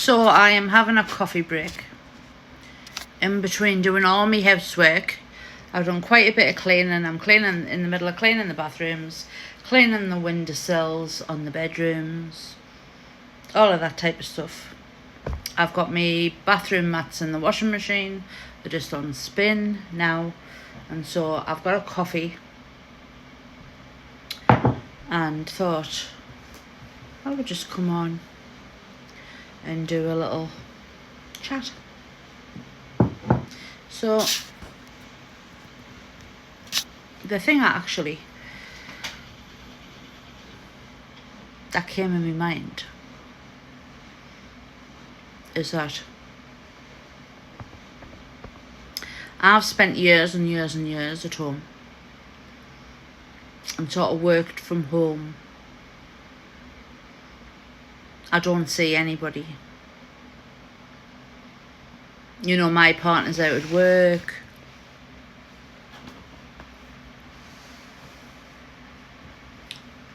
So I am having a coffee break in between doing all my housework. I've done quite a bit of cleaning. I'm cleaning in the middle of cleaning the bathrooms, cleaning the windowsills on the bedrooms, all of that type of stuff. I've got my bathroom mats in the washing machine. They're just on spin now. And so I've got a coffee and thought I would just come on and do a little chat. So the thing that came in my mind is that I've spent years and years and years at home and sort of worked from home. I don't see anybody. You know, my partner's out at work.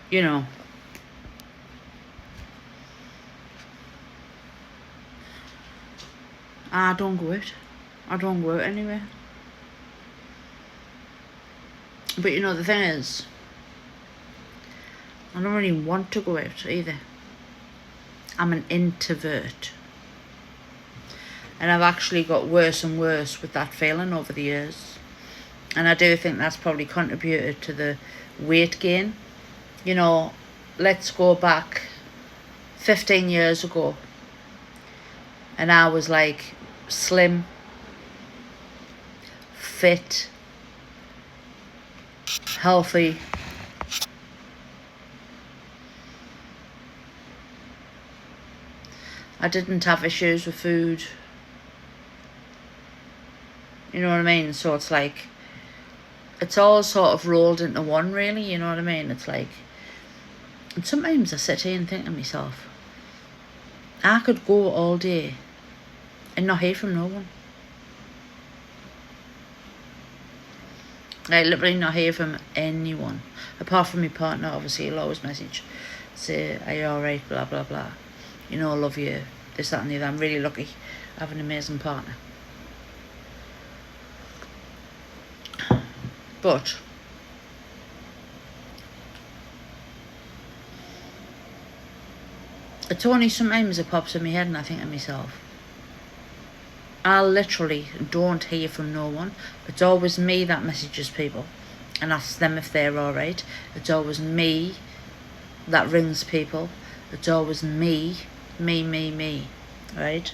You know. I don't go out. I don't go out anywhere. But you know, the thing is, I don't really want to go out either. I'm an introvert. And I've actually got worse and worse with that feeling over the years. And I do think that's probably contributed to the weight gain. You know, let's go back 15 years ago. And I was like slim, fit, healthy. I didn't have issues with food. You know what I mean? So it's like, it's all sort of rolled into one, really. You know what I mean? It's like, and sometimes I sit here and think to myself, I could go all day and not hear from no one. I literally not hear from anyone. Apart from my partner, obviously, he'll always message, say, are you alright, blah, blah, blah. You know, I love you, this, that and the other. I'm really lucky. I have an amazing partner. But it's only sometimes it pops in my head and I think to myself, I literally don't hear from no one. It's always me that messages people and asks them if they're alright. It's always me that rings people. It's always me, right?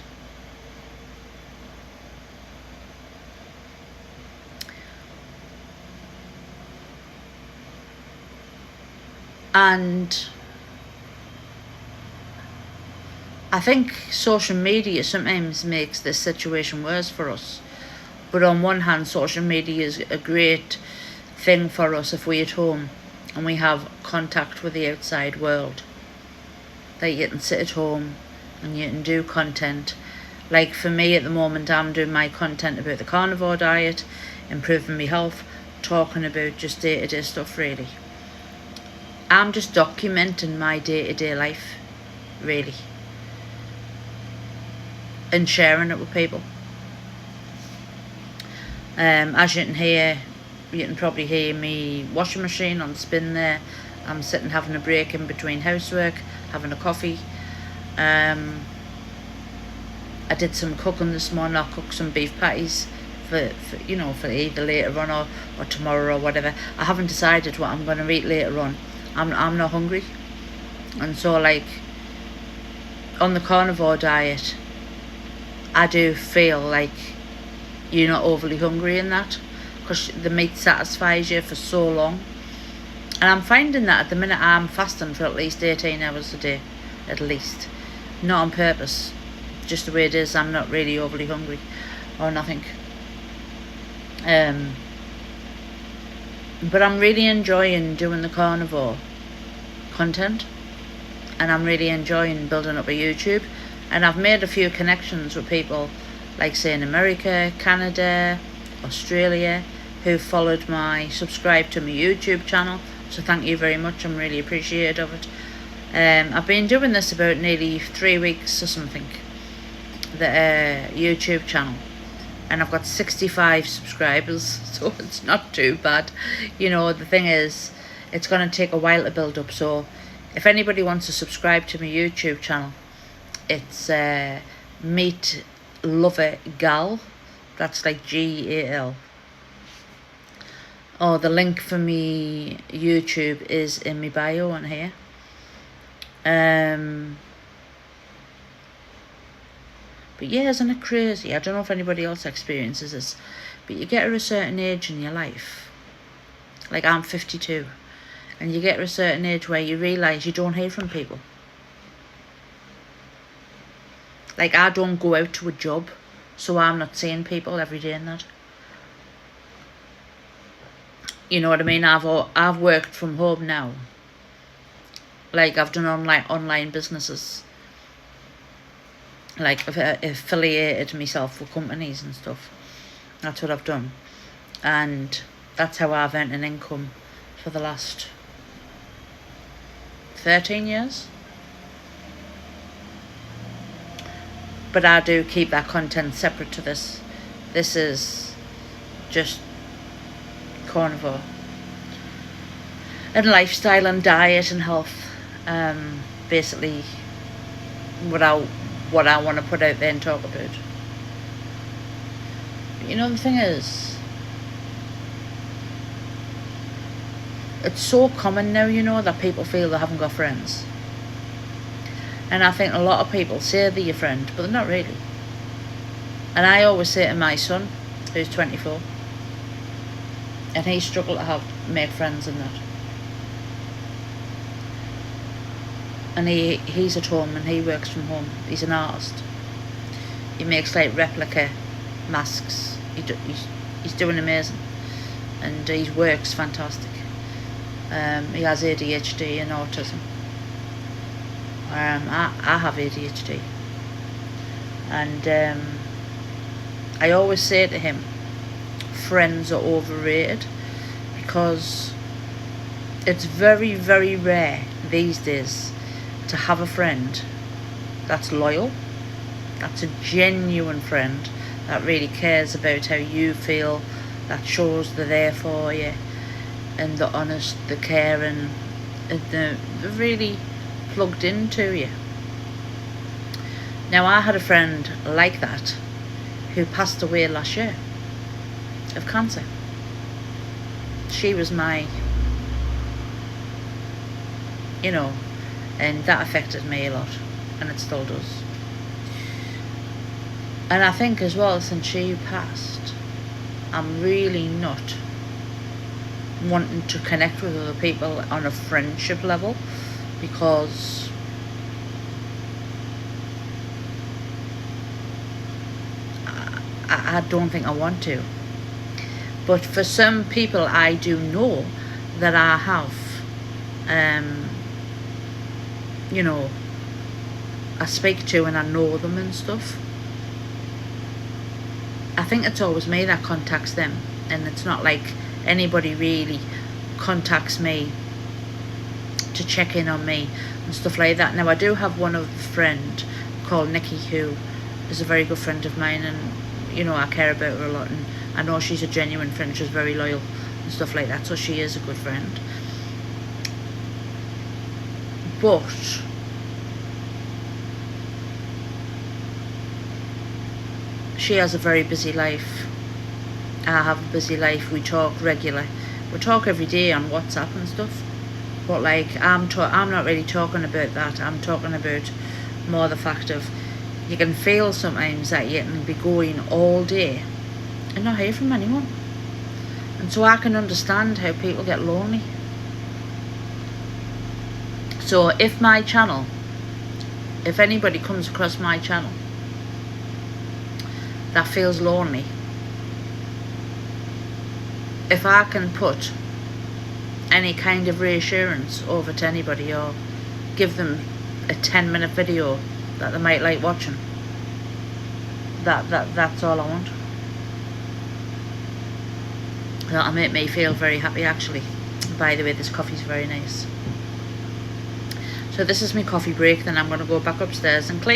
And I think social media sometimes makes this situation worse for us. But on one hand, social media is a great thing for us if we're at home and we have contact with the outside world. That you can sit at home and you can do content. Like for me at the moment, I'm doing my content about the carnivore diet, improving my health, talking about just day-to-day stuff really. I'm just documenting my day-to-day life, really. And sharing it with people. As you can hear, you can probably hear me washing machine on spin there. I'm sitting having a break in between housework, having a coffee. I did some cooking this morning. I'll cook some beef patties for either later on or tomorrow or whatever. I haven't decided what I'm going to eat later on. I'm not hungry. And so like on the carnivore diet, I do feel like you're not overly hungry in that because the meat satisfies you for so long. And I'm finding that at the minute I'm fasting for at least 18 hours a day, at least. Not on purpose, just the way it is. I'm not really overly hungry or nothing. But I'm really enjoying doing the carnivore content. And I'm really enjoying building up a YouTube. And I've made a few connections with people, like say in America, Canada, Australia, who subscribed to my YouTube channel. So thank you very much. I'm really appreciative of it. I've been doing this about nearly 3 weeks or something. the YouTube channel, and I've got 65 subscribers, so it's not too bad. You know, the thing is, it's going to take a while to build up, so if anybody wants to subscribe to my YouTube channel, it's Meat Lover Gal. That's like Gal. Oh, the link for me YouTube is in my bio on here. But yeah, isn't it crazy? I don't know if anybody else experiences this, but you get to a certain age in your life, like I'm 52, and you get to a certain age where you realise you don't hear from people. Like, I don't go out to a job, so I'm not seeing people every day and that. You know what I mean? I've worked from home now. Like, I've done online businesses. Like, I've affiliated myself with companies and stuff. That's what I've done. And that's how I've earned an income for the last 13 years. But I do keep that content separate to this. This is just carnivore and lifestyle and diet and health. Basically, what I want to put out there and talk about. But you know, the thing is, it's so common now, you know, that people feel they haven't got friends. And I think a lot of people say they're your friend, but they're not really. And I always say to my son, who's 24, and he struggled to make friends and that. And he's at home and he works from home. He's an artist. He makes like replica masks. He's doing amazing, and his work's fantastic. He has ADHD and autism. I have ADHD, and I always say to him, friends are overrated, because it's very, very rare these days to have a friend that's loyal, that's a genuine friend, that really cares about how you feel, that shows they're there for you, and the honest, the caring, and the really plugged into you. Now, I had a friend like that who passed away last year of cancer. She was my, you know, and that affected me a lot, and it still does. And I think as well, since she passed, I'm really not wanting to connect with other people on a friendship level, because I don't think I want to. But for some people I do know that I have, you know, I speak to and I know them and stuff. I think it's always me that contacts them, and it's not like anybody really contacts me to check in on me and stuff like that. Now, I do have one other friend called Nikki, who is a very good friend of mine, and you know, I care about her a lot, and I know she's a genuine friend. She's very loyal and stuff like that, so she is a good friend. But she has a very busy life. I have a busy life. We talk regularly. We talk every day on WhatsApp and stuff. But like, I'm not really talking about that. I'm talking about more the fact of, you can feel sometimes that you can be going all day and not hear from anyone. And so I can understand how people get lonely. So if my channel, if anybody comes across my channel that feels lonely, if I can put any kind of reassurance over to anybody, or give them a 10-minute video that they might like watching, that's all I want. That'll make me feel very happy, actually. By the way, this coffee's very nice. So this is my coffee break, then I'm going to go back upstairs and clean.